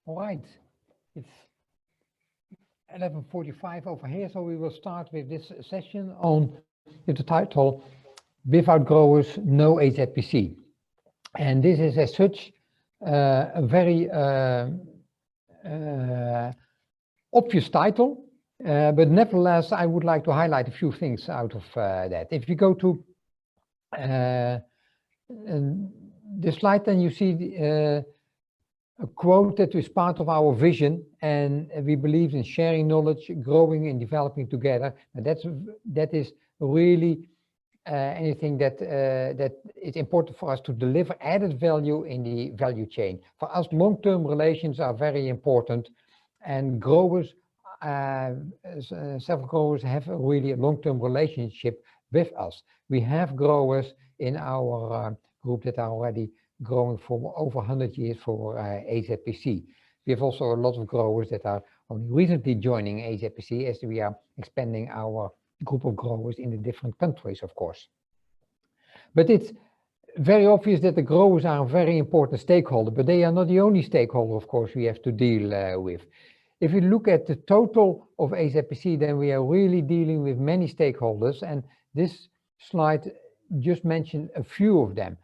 All right, it's 11:45 over here, so we will start with this session with the title, Without Growers, No HZPC. And this is as such a very obvious title, but nevertheless, I would like to highlight a few things out of that. If you go to this slide, then you see a quote that is part of our vision, and we believe in sharing knowledge, growing and developing together. And that is really anything that is important for us to deliver added value in the value chain. For us, long-term relations are very important, and growers, several growers have really a long-term relationship with us. We have growers in our group that are already growing for over 100 years for HZPC. We have also a lot of growers that are only recently joining HZPC as we are expanding our group of growers in the different countries, of course. But it's very obvious that the growers are a very important stakeholder, but they are not the only stakeholder, of course, we have to deal with. If you look at the total of HZPC, then we are really dealing with many stakeholders, and this slide just mentioned a few of them.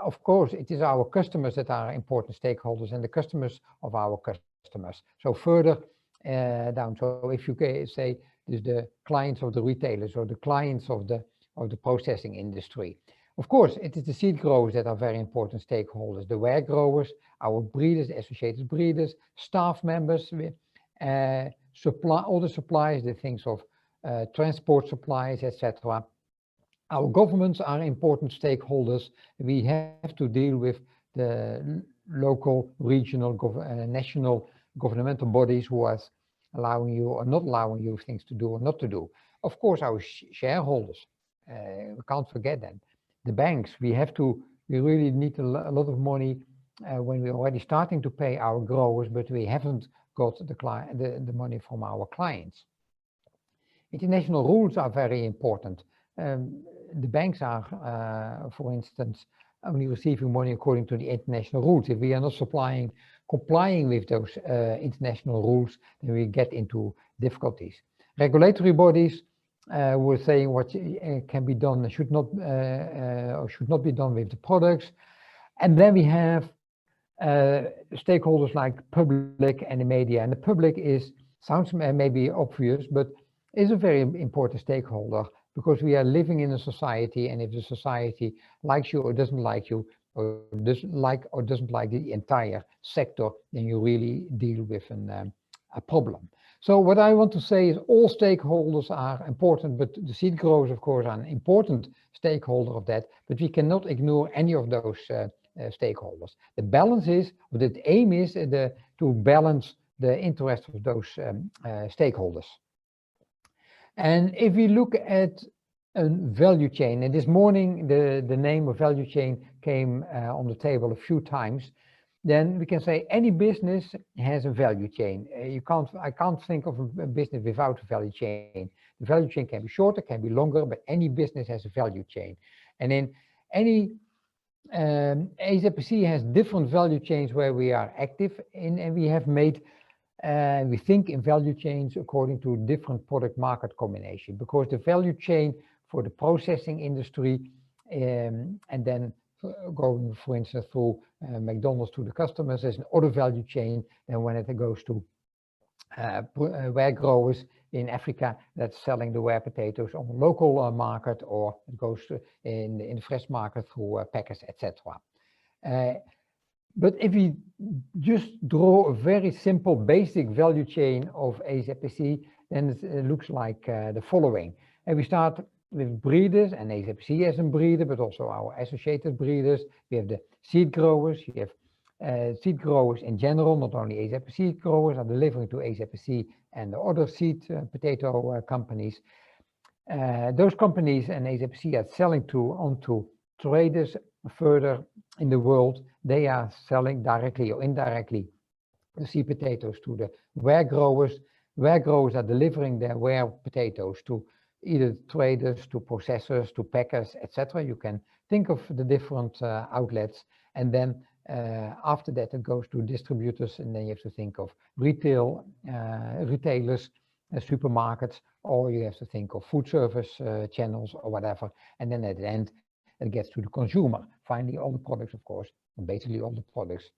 Of course, it is our customers that are important stakeholders and the customers of our customers. So further down, so if you say there's the clients of the retailers or the clients of the processing industry. Of course, it is the seed growers that are very important stakeholders, the ware growers, our breeders, associated breeders, staff members, all the suppliers, the things of transport supplies, etc. Our governments are important stakeholders. We have to deal with the local, regional, national governmental bodies who are allowing you or not allowing you things to do or not to do. Of course, our shareholders, we can't forget them. The banks, we really need a lot of money when we're already starting to pay our growers, but we haven't got the money from our clients. International rules are very important. The banks are, for instance, only receiving money according to the international rules. If we are not complying with those international rules, then we get into difficulties. Regulatory bodies were saying what can be done, should not be done with the products. And then we have stakeholders like public and the media. And the public sounds maybe obvious, but is a very important stakeholder, because we are living in a society, and if the society likes you or doesn't like you, or doesn't like the entire sector, then you really deal with a problem. So what I want to say is all stakeholders are important, but the seed growers, of course, are an important stakeholder of that, but we cannot ignore any of those stakeholders. The balance is, or the aim is to balance the interests of those stakeholders. And if we look at a value chain, and this morning the name of value chain came on the table a few times, then we can say any business has a value chain. I can't think of a business without a value chain. The value chain can be shorter, can be longer, but any business has a value chain. And in any HZPC has different value chains where we are active in, and we have made we think in value chains according to different product market combination, because the value chain for the processing industry and then going, for instance, through McDonald's to the customers is another value chain than when it goes to ware growers in Africa that's selling the ware potatoes on the local market, or it goes in the fresh market through packers, etc. But if we just draw a very simple basic value chain of HZPC, then it looks like the following. And we start with breeders, and HZPC as a breeder, but also our associated breeders. We have the seed growers. You have seed growers in general, not only HZPC growers are delivering to HZPC and the other seed potato companies. Those companies and HZPC are selling onto traders further in the world. They are selling directly or indirectly the seed potatoes to the ware growers. Ware growers are delivering their ware potatoes to either traders, to processors, to packers, etc. You can think of the different outlets, and then after that it goes to distributors, and then you have to think of retailers, supermarkets, or you have to think of food service channels or whatever. And then at the end, it gets to the consumer. Finally, all the products, of course, and basically all the products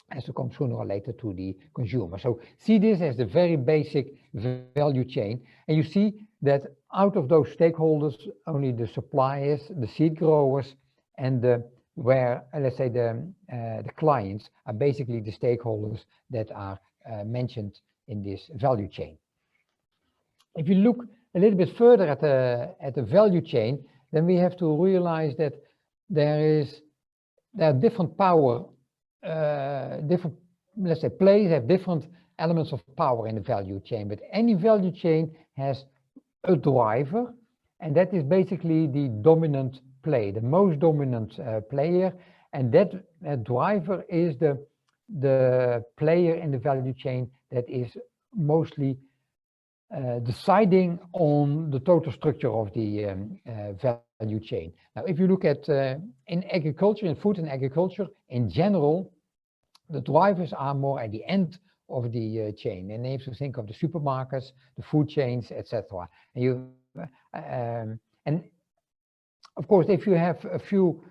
has to come sooner or later to the consumer. So see this as the very basic value chain. And you see that out of those stakeholders, only the suppliers, the seed growers, and let's say the clients are basically the stakeholders that are mentioned in this value chain. If you look a little bit further at the value chain, then we have to realize that there are different power, let's say players have different elements of power in the value chain, but any value chain has a driver, and that is basically the dominant player, the most dominant player, and that driver is the player in the value chain that is mostly deciding on the total structure of the value chain. Now, if you look at in agriculture, in food and agriculture, in general, the drivers are more at the end of the chain, and you have to think of the supermarkets, the food chains, etc. And of course, if you have a few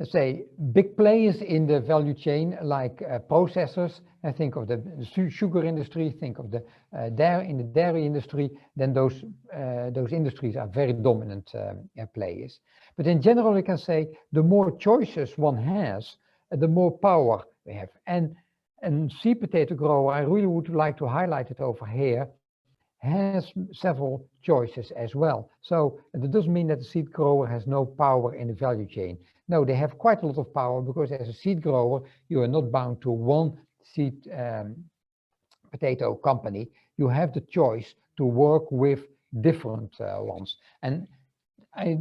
let's say big players in the value chain, like processors, I think of the sugar industry, think of the dairy industry, then those industries are very dominant players. But in general, we can say the more choices one has, the more power we have. And seed potato grower, I really would like to highlight it over here, has several choices as well. So that doesn't mean that the seed grower has no power in the value chain. No, they have quite a lot of power, because as a seed grower, you are not bound to one seed potato company. You have the choice to work with different ones. And I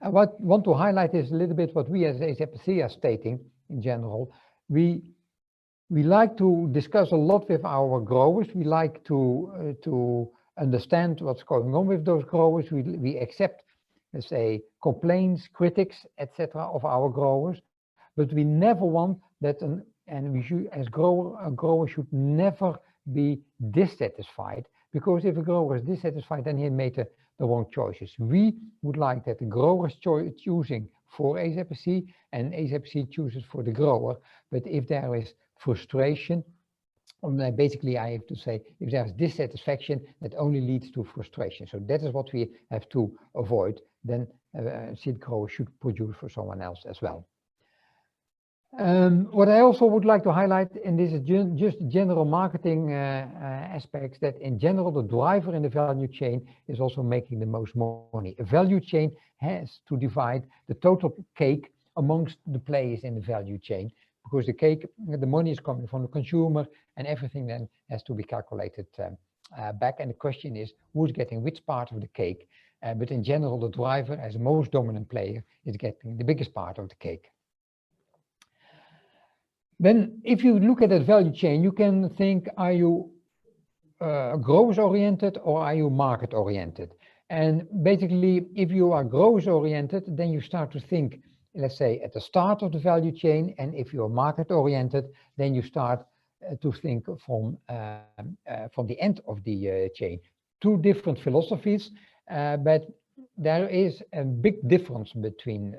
want to highlight is a little bit what we as HZPC are stating in general. We like to discuss a lot with our growers. We like to understand what's going on with those growers. We accept, let's say, complaints, critics, etc. of our growers, but we never want that, and we should, as a grower should never be dissatisfied, because if a grower is dissatisfied, then he made the wrong choices. We would like that the grower is choosing for HZPC and HZPC chooses for the grower, but if there is frustration, basically I have to say, if there's dissatisfaction, that only leads to frustration. So that is what we have to avoid. Then seed grower should produce for someone else as well. What I also would like to highlight, and this is just general marketing aspects, that in general the driver in the value chain is also making the most money. A value chain has to divide the total cake amongst the players in the value chain, because the cake, the money is coming from the consumer, and everything then has to be calculated back. And the question is, who's getting which part of the cake? But in general, the driver, as the most dominant player, is getting the biggest part of the cake. Then, if you look at that value chain, you can think, are you growers-oriented or are you market-oriented? And basically, if you are growers-oriented, then you start to think, let's say, at the start of the value chain, and if you're market-oriented, then you start to think from the end of the chain. Two different philosophies, but there is a big difference between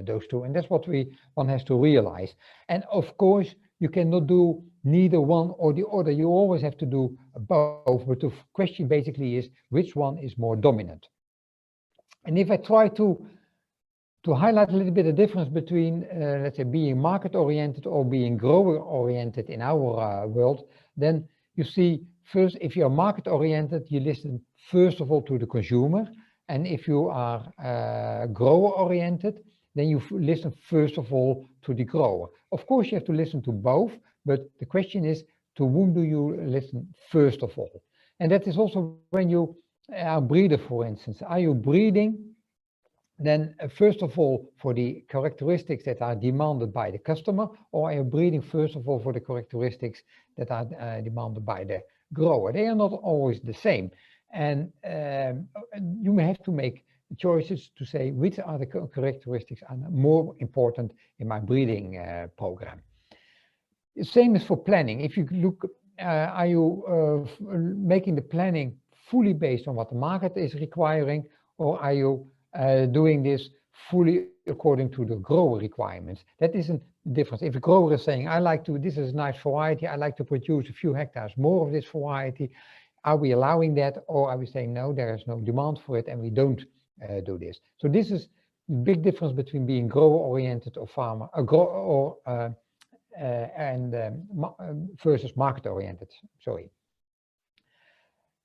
those two, and that's what one has to realize. And of course, you cannot do neither one or the other. You always have to do both, but the question basically is, which one is more dominant? And if I try to highlight a little bit the difference between, let's say, being market-oriented or being grower-oriented in our world, then you see, first, if you're market-oriented, you listen first of all to the consumer, and if you are grower-oriented, then you listen first of all to the grower. Of course, you have to listen to both, but the question is, to whom do you listen first of all? And that is also when you are a breeder, for instance. Are you breeding? Then first of all for the characteristics that are demanded by the customer, or are you breeding first of all for the characteristics that are demanded by the grower? They are not always the same, and you may have to make choices to say which are the characteristics are more important in my breeding program. The same is for planning. If you look, are you making the planning fully based on what the market is requiring, or are you doing this fully according to the grower requirements? That is a difference. If a grower is saying, this is a nice variety, I like to produce a few hectares more of this variety, are we allowing that, or are we saying, no, there is no demand for it and we don't do this? So this is the big difference between being grower-oriented or farmer, versus market-oriented, sorry.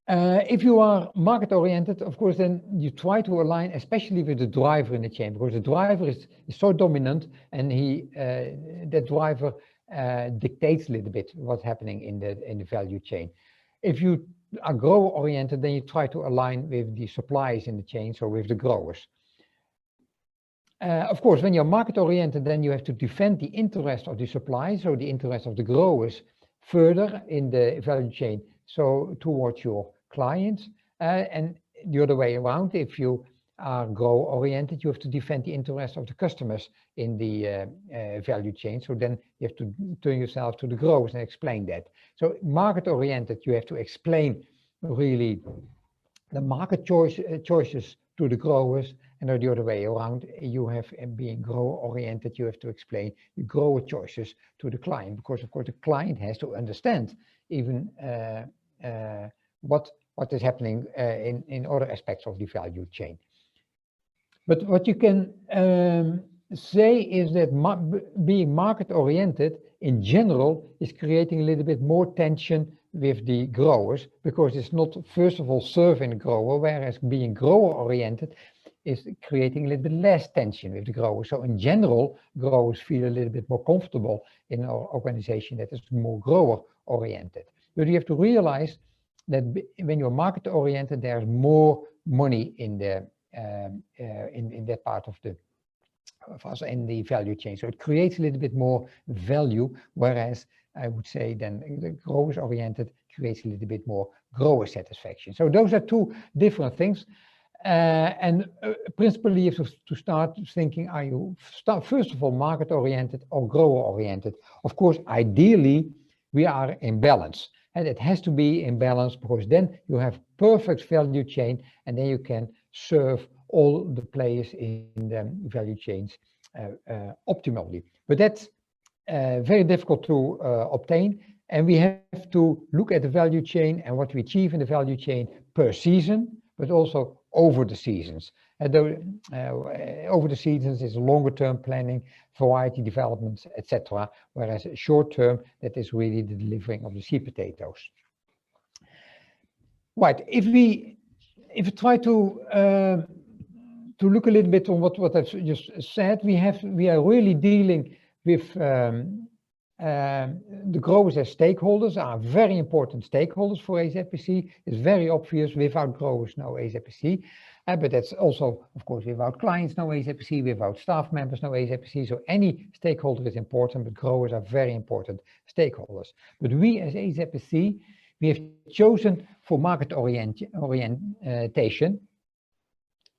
If you are market-oriented, of course, then you try to align, especially with the driver in the chain, because the driver is so dominant, and that driver dictates a little bit what's happening in the value chain. If you are grower-oriented, then you try to align with the suppliers in the chain, so with the growers. Of course, when you're market-oriented, then you have to defend the interest of the suppliers, so the interest of the growers further in the value chain, so towards your clients. And the other way around, if you are grower-oriented, you have to defend the interest of the customers in the value chain. So then you have to turn yourself to the growers and explain that. So market-oriented, you have to explain really the market choices to the growers, and the other way around, you have, being grower-oriented, you have to explain the grower choices to the client, because of course the client has to understand even what is happening in other aspects of the value chain. But what you can say is that being market-oriented in general is creating a little bit more tension with the growers, because it's not, first of all, serving the grower, whereas being grower-oriented is creating a little bit less tension with the growers. So in general, growers feel a little bit more comfortable in our organization that is more grower-oriented. But you have to realize that when you're market-oriented, there's more money in the in that part of us in the value chain. So it creates a little bit more value, whereas I would say then the growers-oriented creates a little bit more grower satisfaction. So those are two different things. And principally, you have to start thinking, are you first of all market-oriented or grower-oriented? Of course, ideally, we are in balance. And it has to be in balance, because then you have perfect value chain, and then you can serve all the players in the value chains optimally. But that's very difficult to obtain, and we have to look at the value chain and what we achieve in the value chain per season, but also over the seasons. Over the seasons is longer-term planning, variety developments, etc. Whereas short-term, that is really the delivering of the seed potatoes. Right. If we try to look a little bit on what I've just said, we are really dealing with the growers as stakeholders, are very important stakeholders for HZPC. It's very obvious, without growers, no HZPC. But that's also, of course, without clients, no HZPC, without staff members, no HZPC. So any stakeholder is important, but growers are very important stakeholders. But we as HZPC, we have chosen for market orientation,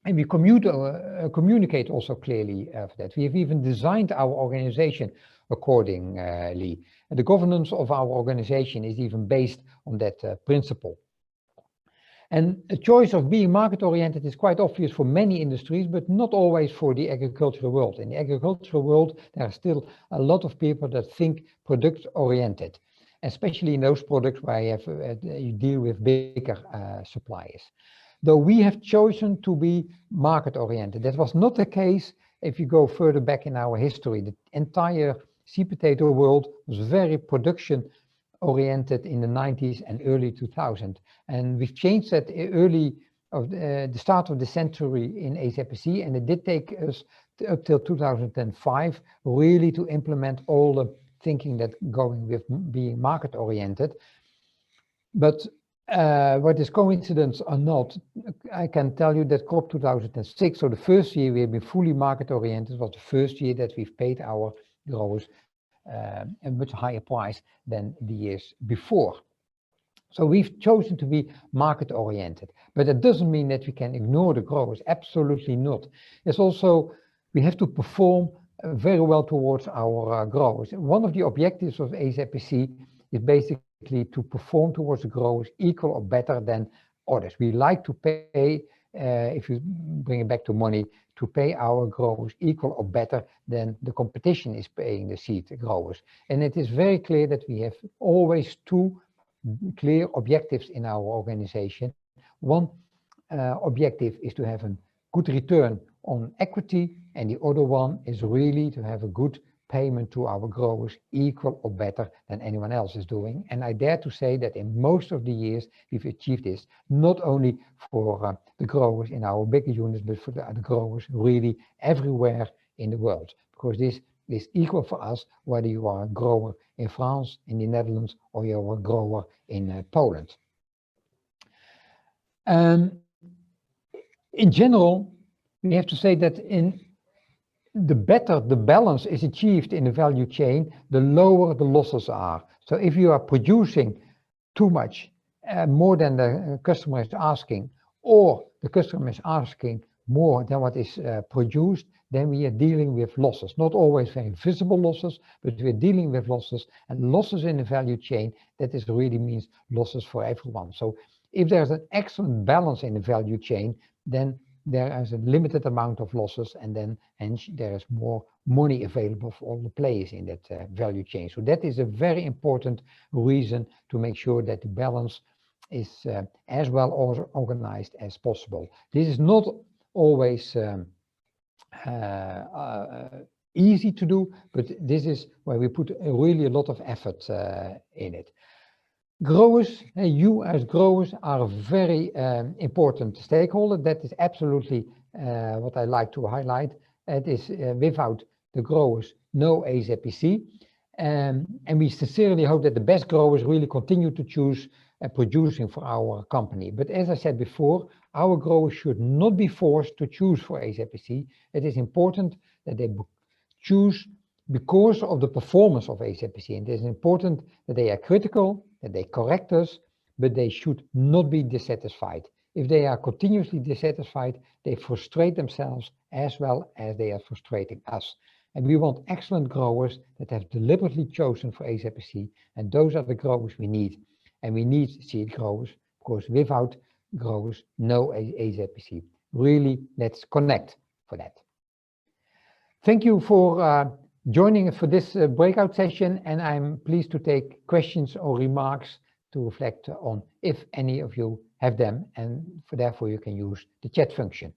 and we communicate also clearly for that. We have even designed our organization accordingly. And the governance of our organization is even based on that principle. And the choice of being market-oriented is quite obvious for many industries, but not always for the agricultural world. In the agricultural world, there are still a lot of people that think product-oriented, especially in those products where you deal with bigger suppliers. Though we have chosen to be market-oriented. That was not the case if you go further back in our history. The entire seed potato world was very production-oriented in the 90s and early 2000s. And we've changed that early of the start of the century in HZPC, and it did take us up till 2005 really to implement all the thinking that going with being market-oriented. But what is coincidence or not, I can tell you that crop 2006, so the first year we have been fully market-oriented, was the first year that we've paid our growers a much higher price than the years before. So we've chosen to be market oriented, but that doesn't mean that we can ignore the growers, absolutely not. It's also, we have to perform very well towards our growers. One of the objectives of HZPC is basically to perform towards the growers equal or better than others. We like to pay, if you bring it back to money, to pay our growers equal or better than the competition is paying the seed growers. And it is very clear that we have always two clear objectives in our organization. One objective is to have a good return on equity, and the other one is really to have a good payment to our growers equal or better than anyone else is doing. And I dare to say that in most of the years we've achieved this, not only for the growers in our bigger units, but for the growers really everywhere in the world, because this is equal for us whether you are a grower in France, in the Netherlands, or you're a grower in Poland. In general, we have to say that the better the balance is achieved in the value chain, the lower the losses are. So if you are producing too much, more than the customer is asking, or the customer is asking more than what is produced, then we are dealing with losses. Not always very visible losses, but we're dealing with losses, and losses in the value chain, that is really means losses for everyone. So if there's an excellent balance in the value chain, then there is a limited amount of losses, and then hence there is more money available for all the players in that value chain. So that is a very important reason to make sure that the balance is as well organized as possible. This is not always easy to do, but this is where we put really a lot of effort in it. Growers, you as growers are a very important stakeholder. That is absolutely what I like to highlight. It is without the growers, no HZPC. And we sincerely hope that the best growers really continue to choose producing for our company. But as I said before, our growers should not be forced to choose for HZPC. It is important that they choose because of the performance of HZPC. And it is important that they are critical, that they correct us, but they should not be dissatisfied. If they are continuously dissatisfied, they frustrate themselves as well as they are frustrating us. And we want excellent growers that have deliberately chosen for HZPC, and those are the growers we need. And we need seed growers, because without growers, no HZPC. Really, let's connect for that. Thank you for joining us for this breakout session, and I'm pleased to take questions or remarks to reflect on if any of you have them, and therefore you can use the chat function.